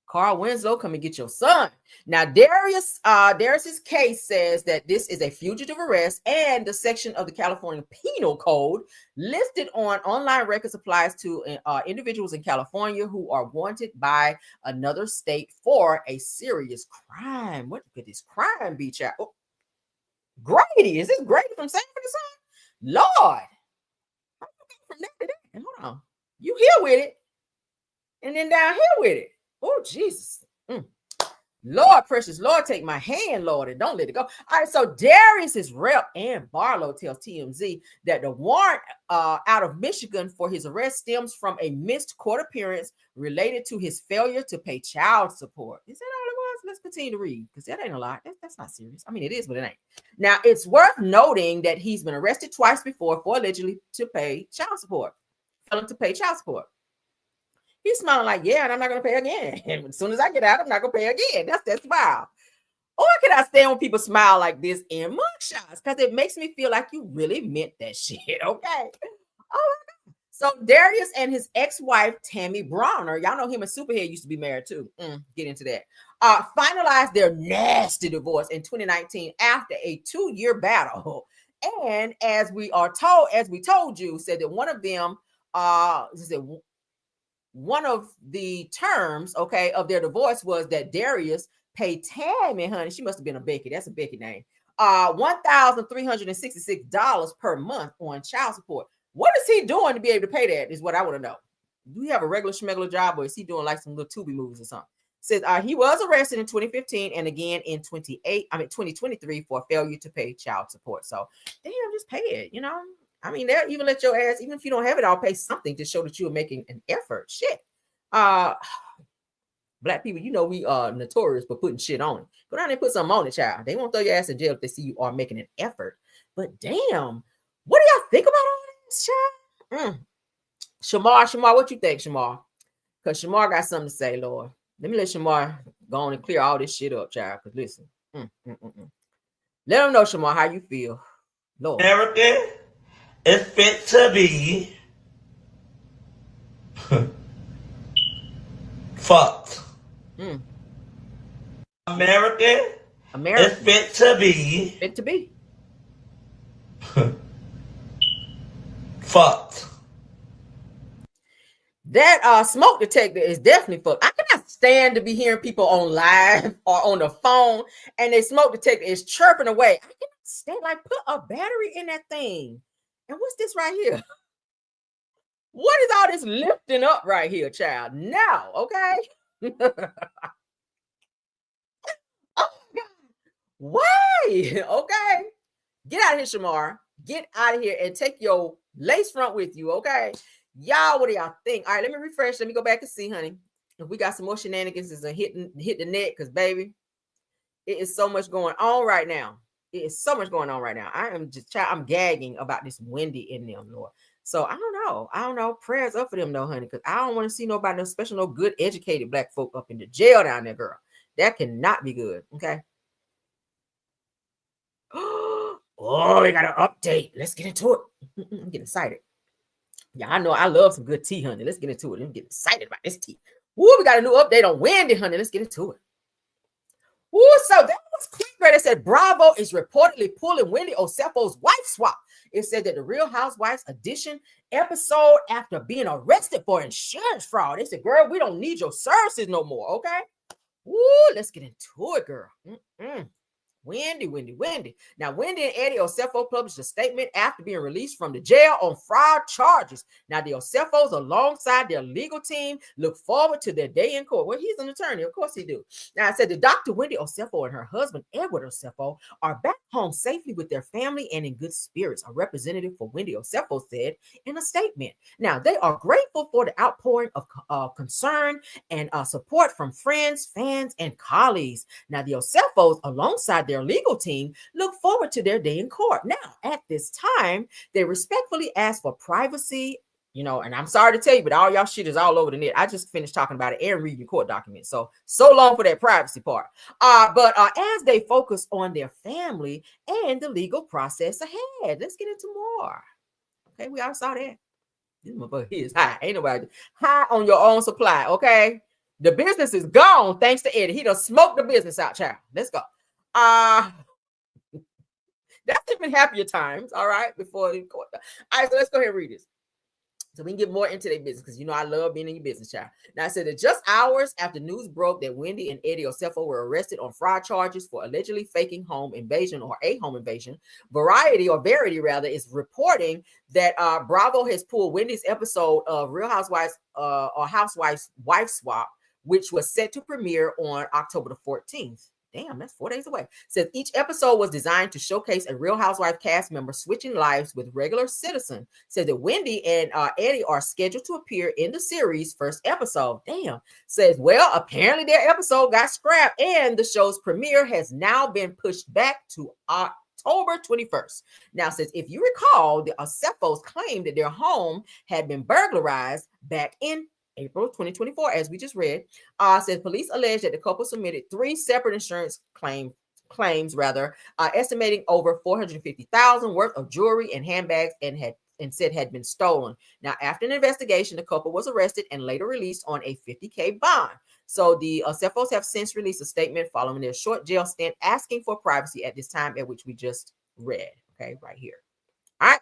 Carl Winslow, come and get your son. Now, Darius's case says that this is a fugitive arrest, and the section of the California Penal Code listed on online records applies to individuals in California who are wanted by another state for a serious crime. What could this crime be, child? Oh, Grady. Is this Grady from Sanford or something? Lord. How you go from that to that? Hold on. You here with it, and then down here with it. Oh, Jesus. Lord, precious Lord, take my hand, Lord, and don't let it go. All right, so Darius's rep, Ann Barlow, tells TMZ that the warrant out of Michigan for his arrest stems from a missed court appearance related to his failure to pay child support. Is that all it was? let's continue to read because that ain't a lot. That's not serious. I mean, it is, but it ain't. Now, it's worth noting that he's been arrested twice before for allegedly to pay child support. Failing to pay child support. He's smiling like, yeah, and I'm not going to pay again. And as soon as I get out, I'm not going to pay again. That's wild. Or can I stand when people smile like this in mugshots? Because it makes me feel like you really meant that shit, okay? Oh, so Darius and his ex-wife, Tammy Bronner, y'all know him and Superhead used to be married too. Get into that. Finalized their nasty divorce in 2019 after a 2-year battle. And as we told you, said that one of them, one of the terms, okay, of their divorce was that Darius paid Tammy, honey, she must have been a Becky. That's a Becky name. $1,366 per month on child support. What is he doing to be able to pay that is what I want to know. Do he have a regular schmegular job or is he doing like some little Tubi movies or something? Says he was arrested in 2015 and again in 2023 for failure to pay child support. So damn, just pay it, you know. I mean, they'll even let your ass, even if you don't have it, I'll pay something to show that you are making an effort. Shit. Black people, you know, we are notorious for putting shit on it. Go down there and put something on it, child. They won't throw your ass in jail if they see you are making an effort. But damn, what do y'all think about all this, child? Shamar, what you think, Shamar? Because Shamar got something to say, Lord. Let me let Shamar go on and clear all this shit up, child. Because listen, let them know, Shamar, how you feel. Lord. America is fit to be fucked. America is fit to be fucked. That smoke detector is definitely fucked. I cannot stand to be hearing people on live or on the phone and their smoke detector is chirping away. I cannot stand, like, put a battery in that thing. And what's this right here? What is all this lifting up right here, child? Now, okay? Oh, God. Why? Okay. Get out of here, Shamar. Get out of here and take your lace front with you, okay? Y'all, what do y'all think? All right, let me refresh. Let me go back and see, honey. If we got some more shenanigans and hit the net, because, baby, it is so much going on right now. It is so much going on right now. I'm gagging about this Wendy in them, Lord. So I don't know. Prayers up for them though, honey, because I don't want to see nobody, no special, no good educated black folk up in the jail down there, girl. That cannot be good. Okay. Oh, we got an update. Let's get into it. I'm getting excited. Yeah, I know I love some good tea, honey. Let's get into it. I'm getting excited about this tea. Ooh, we got a new update on Wendy, honey. Let's get into it. Ooh, so that was quick. It said Bravo is reportedly pulling Wendy Osefo's wife swap. It said that the Real Housewives edition episode after being arrested for insurance fraud. They said, girl, we don't need your services no more, okay? Ooh, let's get into it, girl. Wendy. Now, Wendy and Eddie Osefo published a statement after being released from the jail on fraud charges. Now, the Osefos, alongside their legal team, look forward to their day in court. Well, he's an attorney. Of course he do. Now, I said the Dr. Wendy Osefo and her husband, Edward Osefo, are back home safely with their family and in good spirits, a representative for Wendy Osefo said in a statement. Now, they are grateful for the outpouring of concern and support from friends, fans, and colleagues. Now, the Osefos, alongside their legal team, look forward to their day in court. Now, at this time, they respectfully ask for privacy, you know, and I'm sorry to tell you, but all y'all shit is all over the net. I just finished talking about it and reading court documents. So long for that privacy part. But as they focus on their family and the legal process ahead, let's get into more. Okay, we all saw that. This motherfucker is high. Ain't nobody high on your own supply, okay? The business is gone thanks to Eddie. He done smoked the business out, child. Let's go. That's even happier times, all right, before the court. All right, so let's go ahead and read this so we can get more into their business, because you know I love being in your business, child. Now, I said that just hours after news broke that Wendy and Eddie Osefo were arrested on fraud charges for allegedly faking home invasion or a home invasion, Verity is reporting that Bravo has pulled Wendy's episode of Real Housewives or Housewives Wife Swap, which was set to premiere on October the 14th. Damn, that's 4 days away. Says each episode was designed to showcase a Real Housewife cast member switching lives with regular citizen. Says that Wendy and Eddie are scheduled to appear in the series' first episode. Damn. Says, well, apparently their episode got scrapped and the show's premiere has now been pushed back to October 21st. Now, says if you recall, the Acephos claimed that their home had been burglarized back in April 2024, as we just read. Says police alleged that the couple submitted 3 separate insurance claims, estimating over $450,000 worth of jewelry and handbags and said had been stolen. Now, after an investigation, the couple was arrested and later released on a $50,000 bond. So the Acephos have since released a statement following their short jail stint, asking for privacy at this time, at which we just read. Okay, right here. All right.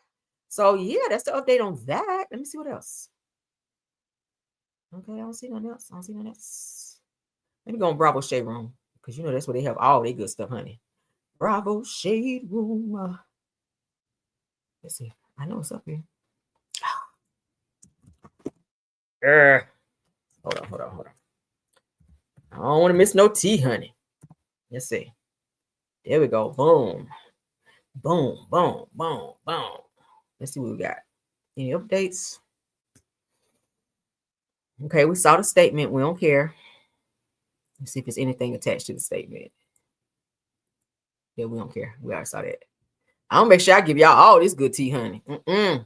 So yeah, that's the update on that. Let me see what else. Okay, I don't see nothing else. Let me go on Bravo Shade Room, because you know that's where they have all their good stuff, honey. Bravo Shade Room. Let's see. I know it's up here. Hold on. I don't want to miss no tea, honey. Let's see. There we go. Boom. Let's see what we got. Any updates? Okay, we saw the statement. We don't care. Let's see if there's anything attached to the statement. Yeah, we don't care. We already saw that. I'll make sure I give y'all all this good tea, honey. All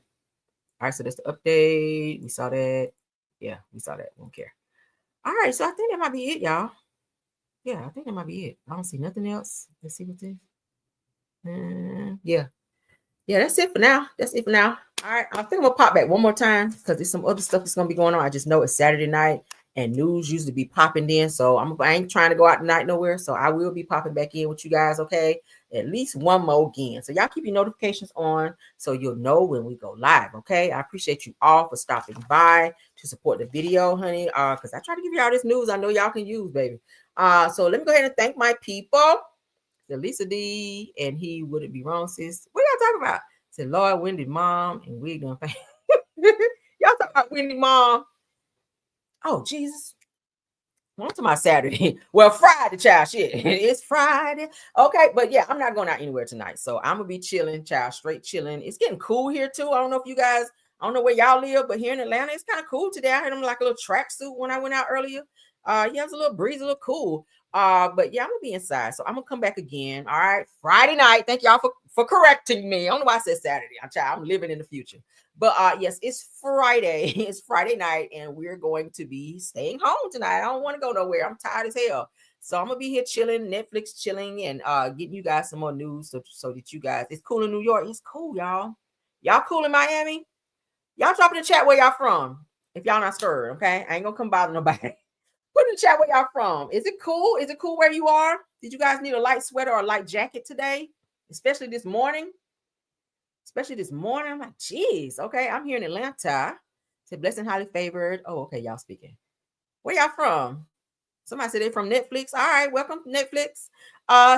right, so that's the update. We saw that. Yeah, we saw that. We don't care. All right, so I think that might be it, y'all. Yeah, I think that might be it. I don't see nothing else. Let's see what this. Yeah, that's it for now. All right, I think I'm gonna pop back one more time because there's some other stuff that's gonna be going on. I just know it's Saturday night and news usually be popping in, so I ain't trying to go out tonight nowhere. So I will be popping back in with you guys, okay? At least one more again. So y'all keep your notifications on so you'll know when we go live, okay? I appreciate you all for stopping by to support the video, honey. Because I try to give y'all this news I know y'all can use, baby. So let me go ahead and thank my people. The Lisa D and he wouldn't be wrong, sis. What y'all talking about? Said Lord, Wendy mom, and we done. Y'all talking about Wendy mom? Oh Jesus! On to my Saturday. Well, Friday, child. Shit, it's Friday. Okay, but yeah, I'm not going out anywhere tonight, so I'm gonna be chilling, child. Straight chilling. It's getting cool here too. I don't know if you guys. I don't know where y'all live, but here in Atlanta, it's kind of cool today. I had them like a little tracksuit when I went out earlier. Yeah, it was a little breeze, a little cool. But yeah, I'm gonna be inside, so I'm gonna come back again. All right, Friday night. Thank y'all for correcting me. I don't know why I said Saturday. I'm living in the future. But yes, it's Friday. It's Friday night, and we're going to be staying home tonight. I don't want to go nowhere. I'm tired as hell. So I'm gonna be here chilling, Netflix chilling, and getting you guys some more news so that you guys. It's cool in New York. It's cool, y'all. Y'all cool in Miami? Y'all drop in the chat where y'all from. If y'all not scared, okay? I ain't gonna come bother nobody. Put in the chat where y'all from. Is it cool? Is it cool where you are? Did you guys need a light sweater or a light jacket today? Especially this morning. I'm like, geez, okay. I'm here in Atlanta. Said blessed and highly favored. Oh, okay, y'all speaking. Where y'all from? Somebody said they're from Netflix. All right, welcome to Netflix.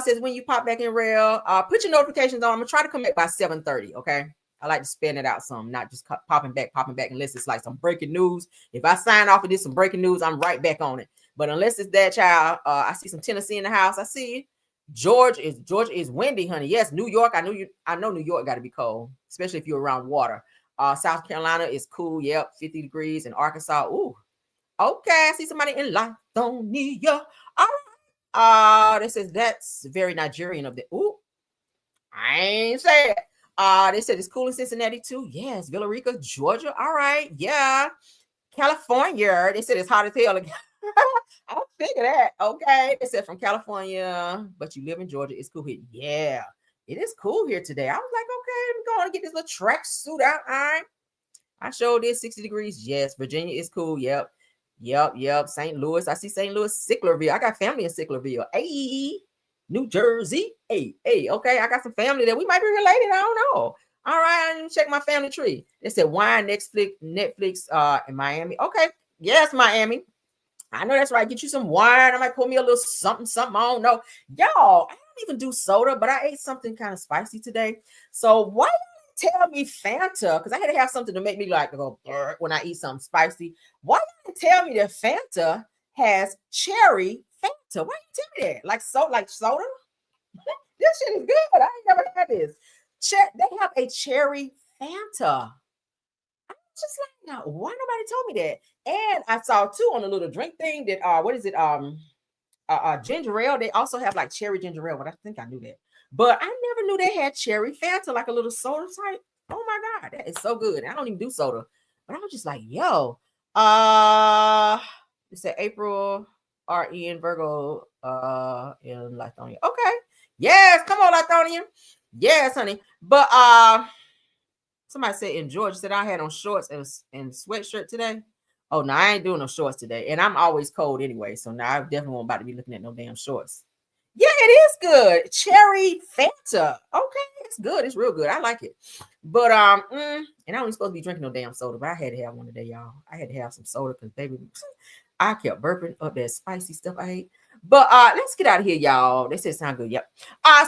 Says when you pop back in rail, put your notifications on. I'm gonna try to come back by 7:30. Okay. I like to spend it out some, not just popping back, unless it's like some breaking news. If I sign off of this, some breaking news, I'm right back on it. But unless it's that, child, I see some Tennessee in the house. I see you. Georgia is windy, honey. Yes, New York. I know New York got to be cold, especially if you're around water. South Carolina is cool. Yep, 50 degrees in Arkansas. Ooh, okay. I see somebody in Lithonia. All right. This says that's very Nigerian of the. Ooh, I ain't say it. They said it's cool in Cincinnati too. Yes, Villarica, Georgia. All right, yeah. California. They said it's hot as hell. I'll figure that. Okay. They said from California, but you live in Georgia. It's cool here. Yeah, it is cool here today. I was like, okay, I'm going to get this little track suit out. All right. I showed this 60 degrees. Yes, Virginia is cool. Yep. St. Louis. I see St. Louis, Sicklerville. I got family in Sicklerville. Hey. New Jersey. Hey, okay. I got some family there. We might be related. I don't know. All right, I didn't check my family tree. They said wine Netflix in Miami. Okay, yes, Miami. I know that's right. Get you some wine. I might pour me a little something. I don't know. Y'all, I don't even do soda, but I ate something kind of spicy today. So why you tell me Fanta? Because I had to have something to make me like go when I eat something spicy. Why you tell me that Fanta has cherry Fanta. Why you tell me that? Like soda? This shit is good. I ain't never had this. They have a cherry Fanta. I'm just like, now, why nobody told me that? And I saw too on a little drink thing that what is it? Ginger ale. They also have like cherry ginger ale, but I think I knew that. But I never knew they had cherry Fanta, like a little soda type. Oh my God, that is so good. I don't even do soda, but I was just like, yo, it said April RE in Virgo in Lithonia. Okay. Yes, come on, Lithonia. Yes, honey. But somebody said in Georgia said I had on shorts and sweatshirt today. Oh no, I ain't doing no shorts today. And I'm always cold anyway. So now I definitely won't about to be looking at no damn shorts. Yeah, it is good. Cherry Fanta. Okay, it's good. It's real good. I like it. But and I wasn't supposed to be drinking no damn soda, but I had to have one today, y'all. I had to have some soda because baby, I kept burping up that spicy stuff I ate. But let's get out of here, y'all. They said it sound good. Yep.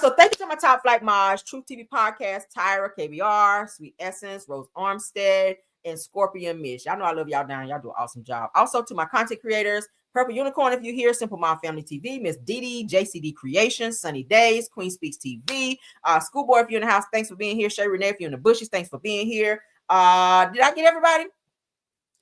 So thank you to my Top Flight Maj, Truth TV Podcast, Tyra, KBR, Sweet Essence, Rose Armstead, and Scorpion Mish. Y'all know I love y'all down. Y'all do an awesome job. Also to my content creators, Purple Unicorn, if you're here, Simple Mom Family TV, Miss Didi, JCD Creations, Sunny Days, Queen Speaks TV, Schoolboy, if you're in the house, thanks for being here. Shay Renee, if you're in the bushes, thanks for being here. Did I get everybody?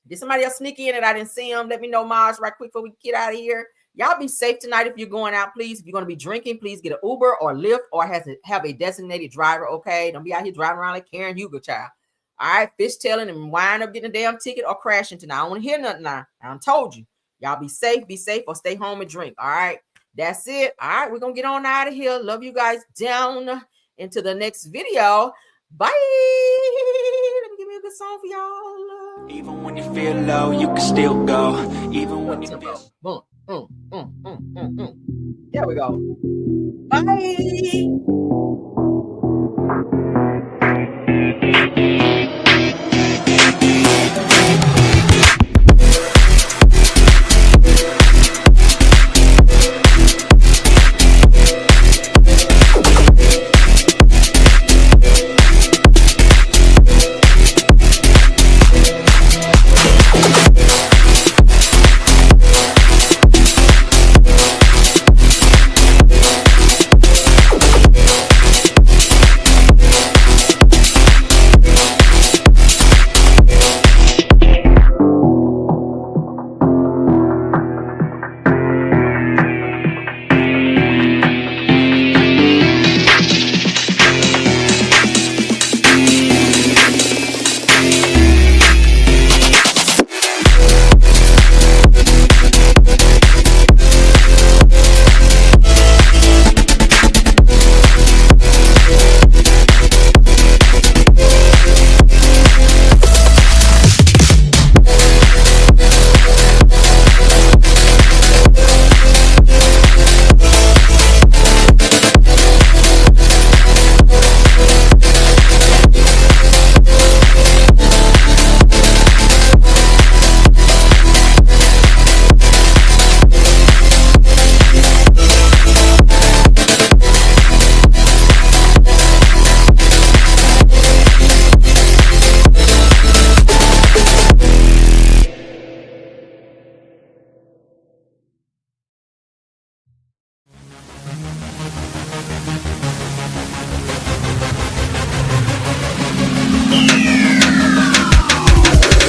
Did somebody else sneak in and I didn't see them? Let me know, Maj, right quick before we get out of here. Y'all be safe tonight if you're going out, please. If you're going to be drinking, please get an Uber or Lyft or have a designated driver, okay? Don't be out here driving around like Karen Hugo, child. All right, fishtailing and wind up getting a damn ticket or crashing tonight. I don't want to hear nothing now. I done told you. Y'all be safe, or stay home and drink, all right? That's it. All right, we're going to get on out of here. Love you guys down into the next video. Bye. Let me give me a good song for y'all. Even when you feel low, you can still go. Even when you feel... There we go. Bye.